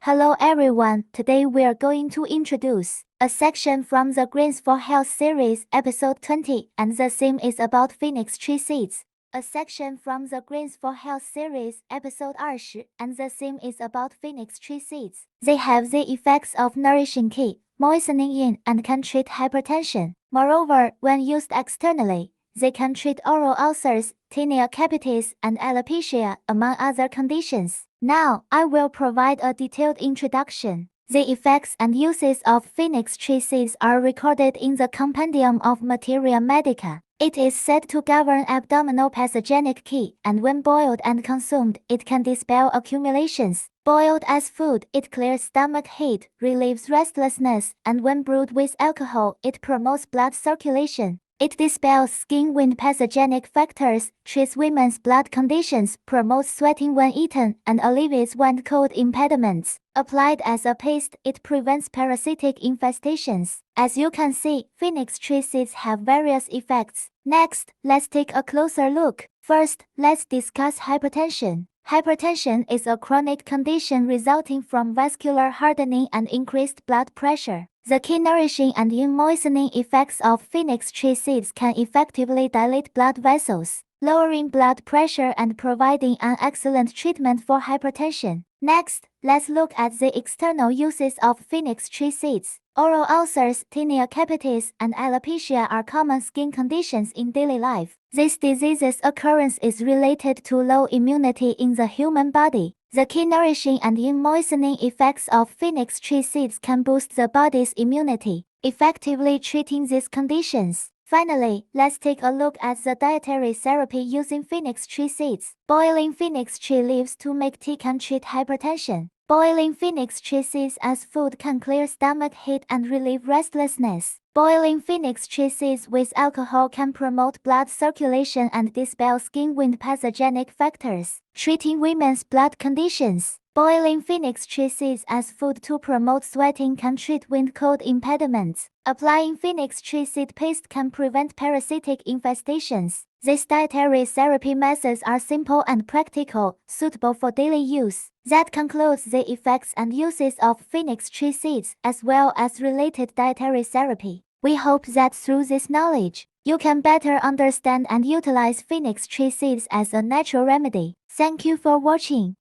Hello everyone, today we are going to introduce a section from the Greens for Health series, episode 20, and the theme is about phoenix tree seeds. A section from the Greens for Health series, episode 20, and the theme is about phoenix tree seeds. They have the effects of nourishing key, moistening in, and can treat hypertension. Moreover, when used externally, they can treat oral ulcers, tinea, capitis, and alopecia, among other conditions. Now, I will provide a detailed introduction. The effects and uses of phoenix tree seeds are recorded in the Compendium of Materia Medica. It is said to govern abdominal pathogenic qi, and when boiled and consumed, it can dispel accumulations. Boiled as food, it clears stomach heat, relieves restlessness, and when brewed with alcohol, it promotes blood circulation. It dispels skin wound pathogenic factors, treats women's blood conditions, promotes sweating when eaten, and alleviates wound cold impediments. Applied as a paste, it prevents parasitic infestations. As you can see, phoenix tree seeds have various effects. Next, let's take a closer look. First, let's discuss hypertension. Hypertension is a chronic condition resulting from vascular hardening and increased blood pressure. The key nourishing and moistening effects of phoenix tree seeds can effectively dilate blood vessels, lowering blood pressure and providing an excellent treatment for hypertension. Next, let's look at the external uses of phoenix tree seeds. Oral ulcers, tinea, capitis, and alopecia are common skin conditions in daily life. This disease's occurrence is related to low immunity in the human body. The key nourishing and moistening effects of phoenix tree seeds can boost the body's immunity, effectively treating these conditions. Finally, let's take a look at the dietary therapy using phoenix tree seeds. Boiling phoenix tree leaves to make tea can treat hypertension. Boiling phoenix tree seeds as food can clear stomach heat and relieve restlessness. Boiling phoenix tree seeds with alcohol can promote blood circulation and dispel skin wound pathogenic factors, treating women's blood conditions. Boiling phoenix tree seeds as food to promote sweating can treat wound cold impediments. Applying phoenix tree seed paste can prevent parasitic infestations. These dietary therapy methods are simple and practical, suitable for daily use. That concludes the effects and uses of phoenix tree seeds, as well as related dietary therapy. We hope that through this knowledge, you can better understand and utilize phoenix tree seeds as a natural remedy. Thank you for watching.